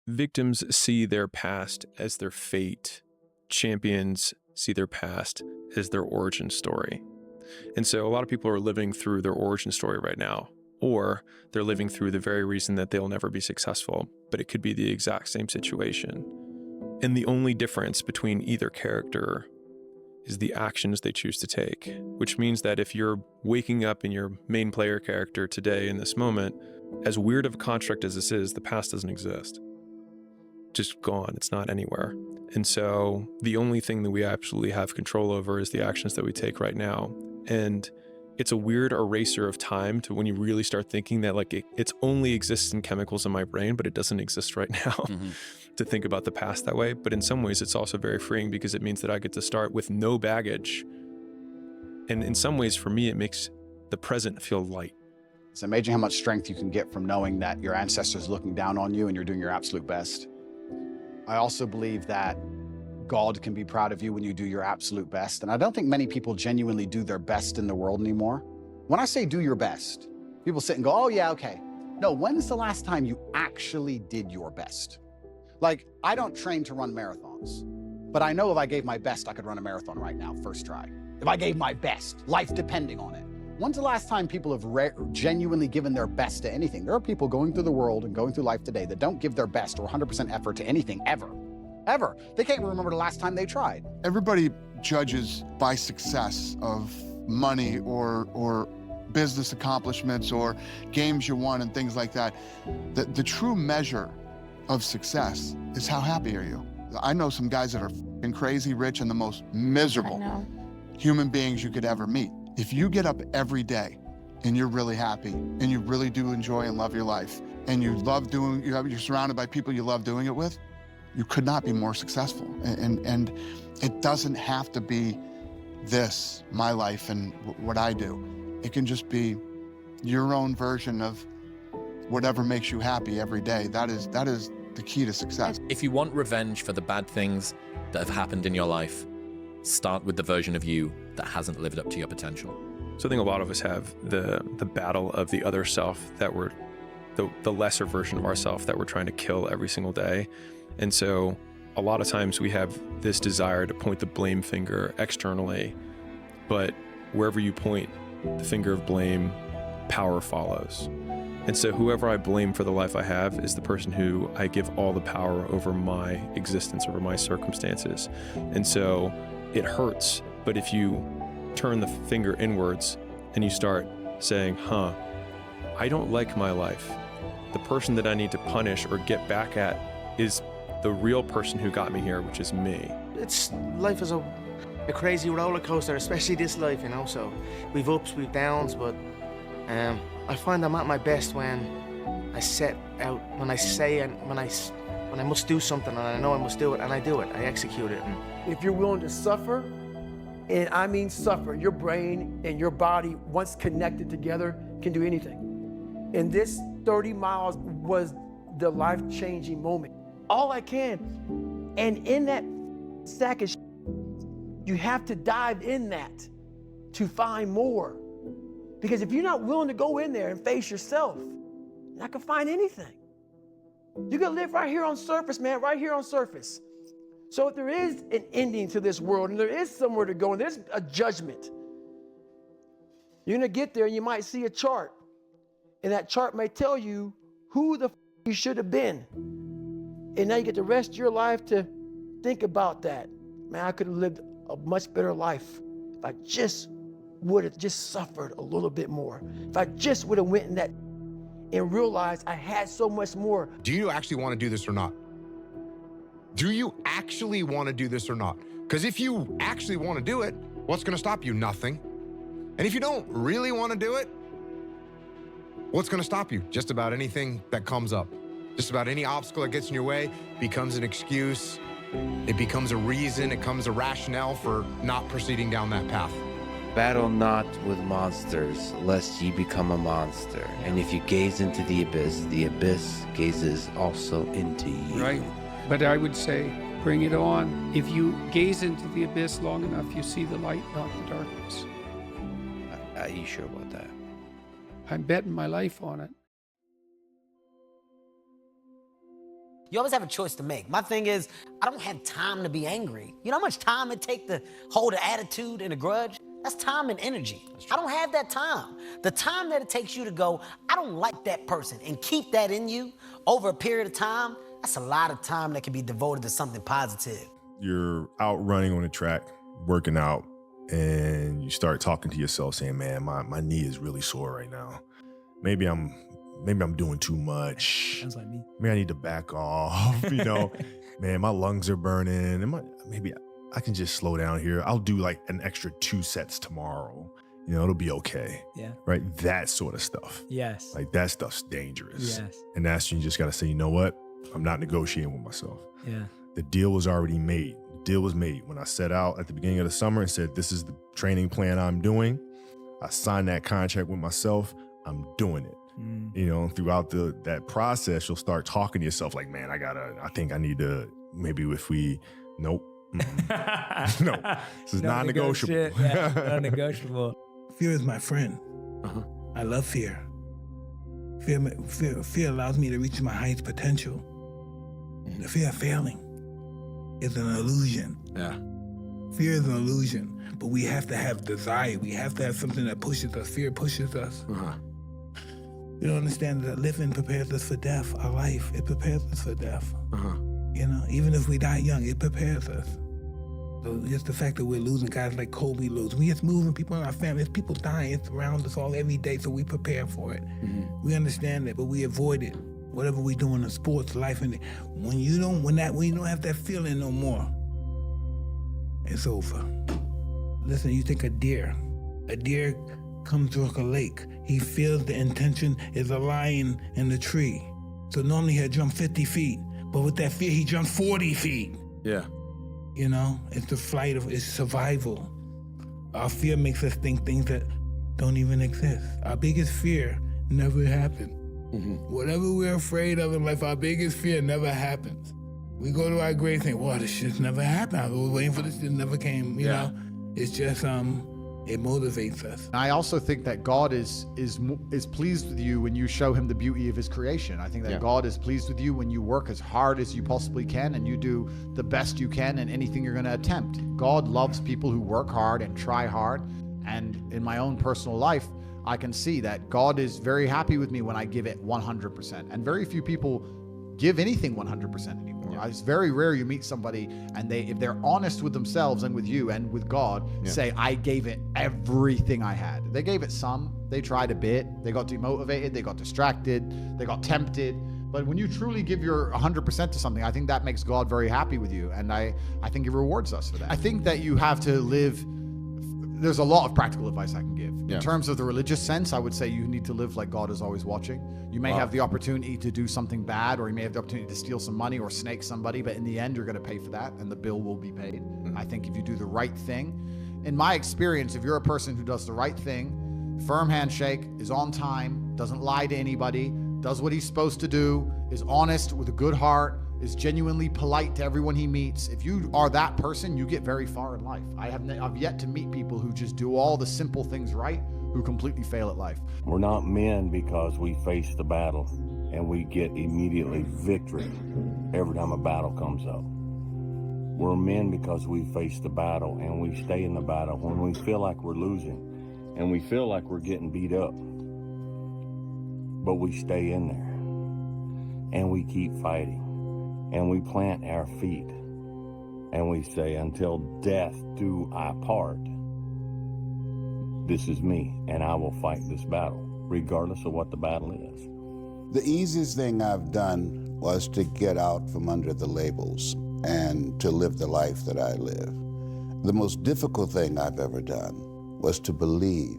Victims see their past as their fate. Champions see their past as their origin story. And so a lot of people are living through their origin story right now, or they're living through the very reason that they'll never be successful, but it could be the exact same situation. And the only difference between either character is the actions they choose to take, which means that if you're waking up in your main player character today in this moment, as weird of a construct as this is, the past doesn't exist. Just gone. It's not anywhere. And so the only thing that we absolutely have control over is the actions that we take right now. And it's a weird eraser of time to when you really start thinking that like it's only exists in chemicals in my brain, but it doesn't exist right now to think about the past that way. But in some ways, it's also very freeing because it means that I get to start with no baggage. And in some ways, for me, it makes the present feel light. It's amazing how much strength you can get from knowing that your ancestors are looking down on you and you're doing your absolute best. I also believe that God can be proud of you when you do your absolute best. And I don't think many people genuinely do their best in the world anymore. When I say do your best, people sit and go, oh yeah, okay. No, when's the last time you actually did your best? Like, I don't train to run marathons, but I know if I gave my best, I could run a marathon right now, first try. If I gave my best, life depending on it. When's the last time people have genuinely given their best to anything? There are people going through the world and going through life today that don't give their best or 100% effort to anything ever. Ever. They can't remember the last time they tried. Everybody judges by success of money or business accomplishments or games you won and things like that. The true measure of success is how happy are you? I know some guys that are f***ing crazy rich and the most miserable human beings you could ever meet. If you get up every day and you're really happy and you really do enjoy and love your life and you love doing, you're surrounded by people you love doing it with, you could not be more successful. And it doesn't have to be this, my life and what I do. It can just be your own version of whatever makes you happy every day. That is the key to success. If you want revenge for the bad things that have happened in your life, start with the version of you that hasn't lived up to your potential. So I think a lot of us have the battle of the other self that we're, the lesser version of ourself that we're trying to kill every single day. And so a lot of times we have this desire to point the blame finger externally, but wherever you point the finger of blame, power follows. And so whoever I blame for the life I have is the person who I give all the power over my existence, over my circumstances. And so it hurts, but if you turn the finger inwards and you start saying, I don't like my life. The person that I need to punish or get back at is the real person who got me here, which is me. Life is a crazy roller coaster, especially this life, you know, so we've ups, we've downs, but I find I'm at my best when I set out, when I say and when I must do something and I know I must do it and I do it, I execute it. If you're willing to suffer, and I mean suffer, your brain and your body, once connected together, can do anything. And this 30 miles was the life-changing moment. All I can, and in that sack of you have to dive in that to find more. Because if you're not willing to go in there and face yourself, you're not gonna find anything. You're gonna live right here on surface, man, right here on surface. So if there is an ending to this world and there is somewhere to go and there's a judgment, you're gonna get there and you might see a chart. And that chart may tell you who the you should have been. And now you get the rest of your life to think about that. Man, I could have lived a much better life if I just would have just suffered a little bit more. If I just would have went in that and realized I had so much more. Do you actually want to do this or not? Do you actually want to do this or not? Because if you actually want to do it, what's going to stop you? Nothing. And if you don't really want to do it, what's going to stop you? Just about anything that comes up. Just about any obstacle that gets in your way becomes an excuse. It becomes a reason. It becomes a rationale for not proceeding down that path. Battle not with monsters, lest ye become a monster. And if you gaze into the abyss gazes also into you. Right. But I would say, bring it on. If you gaze into the abyss long enough, you see the light, not the darkness. Are you sure about that? I'm betting my life on it. You always have a choice to make. My thing is, I don't have time to be angry. You know how much time it takes to hold an attitude and a grudge? That's time and energy. I don't have that time. The time that it takes you to go, I don't like that person, and keep that in you over a period of time, that's a lot of time that can be devoted to something positive. You're out running on the track, working out, and you start talking to yourself saying, man, my knee is really sore right now. Maybe I'm doing too much. Sounds like me. Maybe I need to back off, Man, my lungs are burning. Maybe I can just slow down here. I'll do like an extra 2 sets tomorrow. It'll be okay. Yeah. Right? That sort of stuff. Yes. Like that stuff's dangerous. Yes. And that's when you just got to say, you know what? I'm not negotiating with myself. Yeah. The deal was already made. The deal was made when I set out at the beginning of the summer and said, this is the training plan I'm doing. I signed that contract with myself. I'm doing it. Throughout that process, you'll start talking to yourself like, man, I think I need to, maybe if we, nope. No, this is non-negotiable. Yeah, non-negotiable. Fear is my friend. I love fear. Fear allows me to reach my highest potential. The fear of failing is an illusion. Yeah. Fear is an illusion, but we have to have desire. We have to have something that pushes us. Fear pushes us. You don't understand that living prepares us for death. Our life, it prepares us for death. Even if we die young, it prepares us. So just the fact that we're losing guys like Kobe lose. We just moving people in our family. There's people dying. It's around us all every day, so we prepare for it. We understand that, but we avoid it. Whatever we do in the sports, life, and when you don't have that feeling no more, it's over. Listen, you think a deer comes to a lake. He feels the intention is a lion in the tree. So normally he'll jump 50 feet, but with that fear, he jumps 40 feet. Yeah. It's the flight of, it's survival. Our fear makes us think things that don't even exist. Our biggest fear never happened. Whatever we're afraid of in life, our biggest fear never happens. We go to our grave saying, wow, this shit never happened. I was waiting for this, it never came, you know? It's just, it motivates us. I also think that God is pleased with you when you show him the beauty of his creation. I think that God is pleased with you when you work as hard as you possibly can and you do the best you can in anything you're going to attempt. God loves people who work hard and try hard. And in my own personal life, I can see that God is very happy with me when I give it 100%. And very few people give anything 100% anymore. It's very rare you meet somebody and if they're honest with themselves and with you and with God, say, I gave it everything I had. They gave it some, they tried a bit, they got demotivated, they got distracted, they got tempted. But when you truly give your 100% to something, I think that makes God very happy with you. And I think he rewards us for that. I think that you have to live, there's a lot of practical advice I can give. In terms of the religious sense, I would say you need to live like God is always watching. You may have the opportunity to do something bad, or you may have the opportunity to steal some money or snake somebody, but in the end, you're going to pay for that, and the bill will be paid. I think if you do the right thing, in my experience, if you're a person who does the right thing, firm handshake, is on time, doesn't lie to anybody, does what he's supposed to do, is honest with a good heart, is genuinely polite to everyone he meets. If you are that person, you get very far in life. I've yet to meet people who just do all the simple things right, who completely fail at life. We're not men because we face the battle and we get immediately victory every time a battle comes up. We're men because we face the battle and we stay in the battle when we feel like we're losing and we feel like we're getting beat up. But we stay in there and we keep fighting. And we plant our feet and we say, until death do I part, this is me and I will fight this battle, regardless of what the battle is. The easiest thing I've done was to get out from under the labels and to live the life that I live. The most difficult thing I've ever done was to believe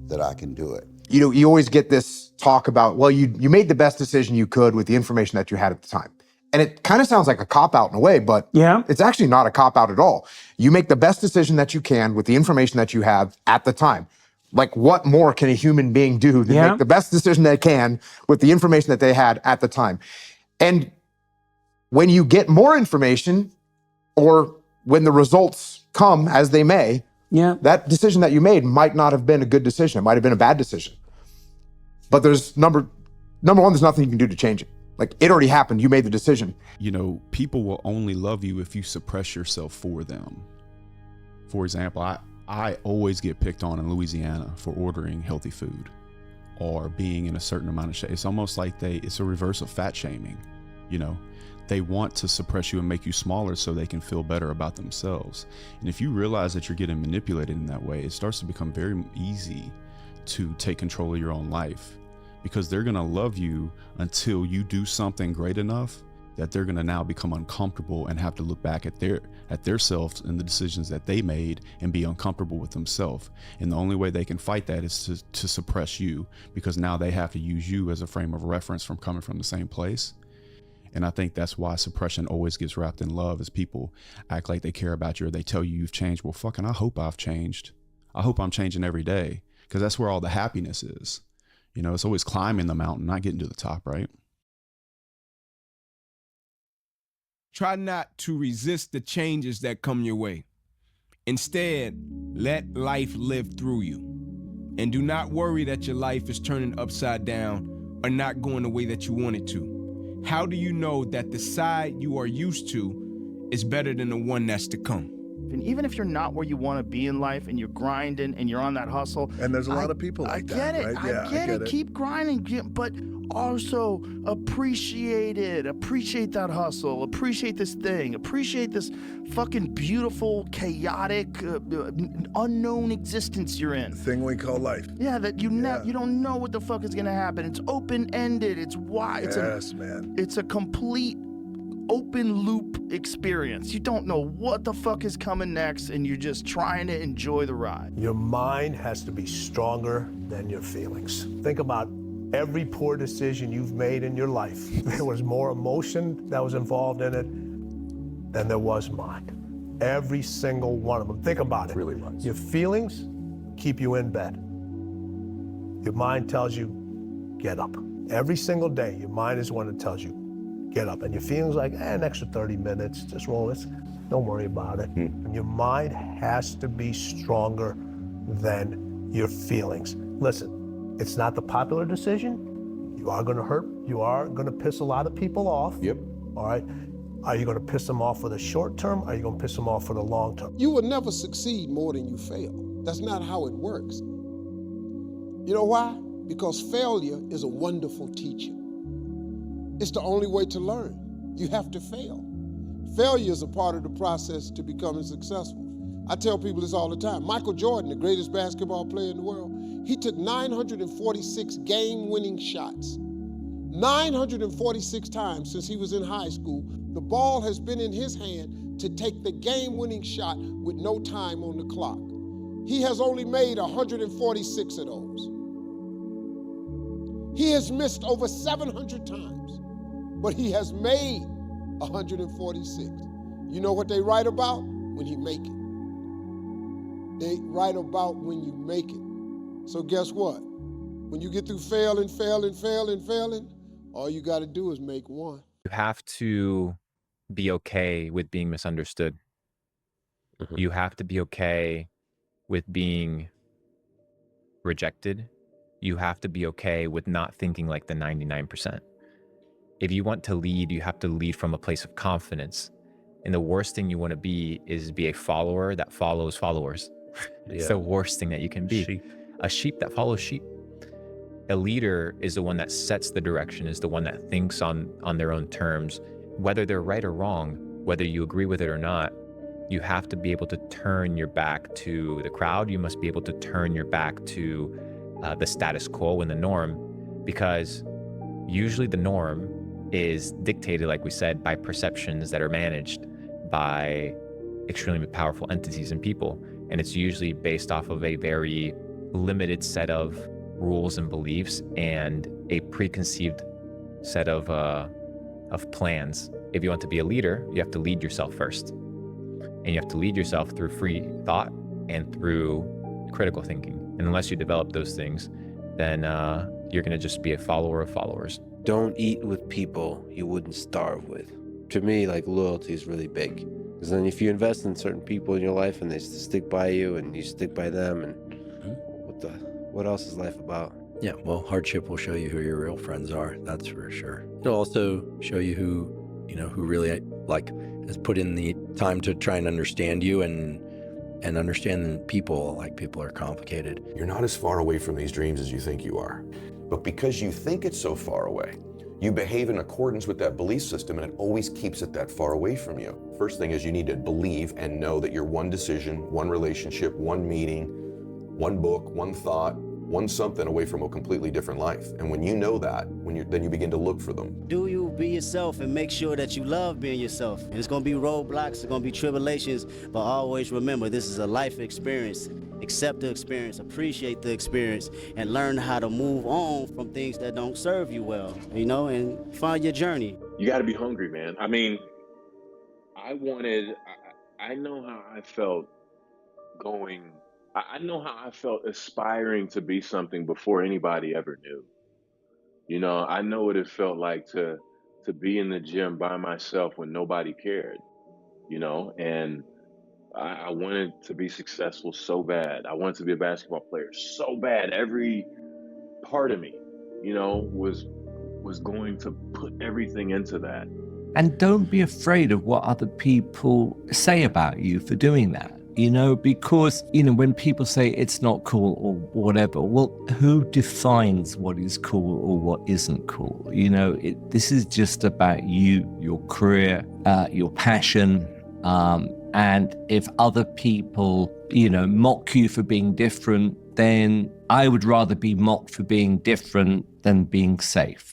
that I can do it. You always get this talk about, well, you made the best decision you could with the information that you had at the time. And it kind of sounds like a cop-out in a way, but it's actually not a cop-out at all. You make the best decision that you can with the information that you have at the time. Like, what more can a human being do than make the best decision they can with the information that they had at the time? And when you get more information, or when the results come as they may, that decision that you made might not have been a good decision. It might have been a bad decision. But there's number one, there's nothing you can do to change it. Like, it already happened. You made the decision. You know, people will only love you if you suppress yourself for them. For example, I always get picked on in Louisiana for ordering healthy food or being in a certain amount of shape. It's almost like it's a reverse of fat shaming. You know, they want to suppress you and make you smaller so they can feel better about themselves. And if you realize that you're getting manipulated in that way, it starts to become very easy to take control of your own life, because they're going to love you until you do something great enough that they're going to now become uncomfortable and have to look back at their selves and the decisions that they made and be uncomfortable with themselves. And the only way they can fight that is to suppress you, because now they have to use you as a frame of reference from coming from the same place. And I think that's why suppression always gets wrapped in love, is people act like they care about you or they tell you you've changed. Well, fucking, I hope I've changed. I hope I'm changing every day, because that's where all the happiness is. You know, it's always climbing the mountain, not getting to the top, right? Try not to resist the changes that come your way. Instead, let life live through you. And do not worry that your life is turning upside down or not going the way that you want it to. How do you know that the side you are used to is better than the one that's to come? And even if you're not where you want to be in life and you're grinding and you're on that hustle. And there's a lot of people like that, right? I get it. Keep grinding, but also appreciate it. Appreciate that hustle. Appreciate this thing. Appreciate this fucking beautiful, chaotic, unknown existence you're in. The thing we call life. Yeah, that you don't know what the fuck is gonna happen. It's open-ended. It's wide. Man. It's a complete open loop experience. You don't know what the fuck is coming next, and you're just trying to enjoy the ride. Your mind has to be stronger than your feelings. Think about every poor decision you've made in your life. There was more emotion that was involved in it than there was mind. Every single one of them. Think about it. Really was. Your feelings keep you in bed. Your mind tells you, get up. Every single day, your mind is the one that tells you, get up. And your feelings like, an extra 30 minutes, just roll this. Don't worry about it. And your mind has to be stronger than your feelings. Listen, it's not the popular decision. You are gonna hurt. You are gonna piss a lot of people off. Yep. All right. Are you gonna piss them off for the short term? Or are you gonna piss them off for the long term? You will never succeed more than you fail. That's not how it works. You know why? Because failure is a wonderful teacher. It's the only way to learn. You have to fail. Failure is a part of the process to becoming successful. I tell people this all the time. Michael Jordan, the greatest basketball player in the world, he took 946 game-winning shots. 946 times since he was in high school, the ball has been in his hand to take the game-winning shot with no time on the clock. He has only made 146 of those. He has missed over 700 times, but he has made 146. You know what they write about? When he make it. They write about when you make it. So guess what? When you get through failing, all you got to do is make one. You have to be okay with being misunderstood. You have to be okay with being rejected. You have to be okay with not thinking like the 99%. If you want to lead, you have to lead from a place of confidence. And the worst thing you want to be is be a follower that follows followers. It's the worst thing that you can be. A sheep that follows sheep. A leader is the one that sets the direction, is the one that thinks on their own terms, whether they're right or wrong, whether you agree with it or not. You have to be able to turn your back to the crowd. You must be able to turn your back to the status quo and the norm, because usually the norm is dictated, like we said, by perceptions that are managed by extremely powerful entities and people. And it's usually based off of a very limited set of rules and beliefs and a preconceived set of plans. If you want to be a leader, you have to lead yourself first. And you have to lead yourself through free thought and through critical thinking. And unless you develop those things, then you're going to just be a follower of followers. Don't eat with people you wouldn't starve with. To me, like, loyalty is really big. Because then if you invest in certain people in your life and they stick by you and you stick by them, and what else is life about? Yeah, well, hardship will show you who your real friends are. That's for sure. It'll also show you who really has put in the time to try and understand you and understand people. Like, people are complicated. You're not as far away from these dreams as you think you are. But because you think it's so far away, you behave in accordance with that belief system, and it always keeps it that far away from you. First thing is you need to believe and know that you're one decision, one relationship, one meeting, one book, one thought, one something away from a completely different life. And when you know that, then you begin to look for them. Do you be yourself and make sure that you love being yourself. And it's gonna be roadblocks, it's gonna be tribulations, but always remember, this is a life experience. Accept the experience, appreciate the experience, and learn how to move on from things that don't serve you well, and find your journey. You gotta be hungry, man. I mean, I know how I felt I know how I felt aspiring to be something before anybody ever knew. I know what it felt like to be in the gym by myself when nobody cared, and I wanted to be successful so bad. I wanted to be a basketball player so bad. Every part of me, was going to put everything into that. And don't be afraid of what other people say about you for doing that. Because, when people say it's not cool or whatever, well, who defines what is cool or what isn't cool? This is just about you, your career, your passion. And if other people, mock you for being different, then I would rather be mocked for being different than being safe.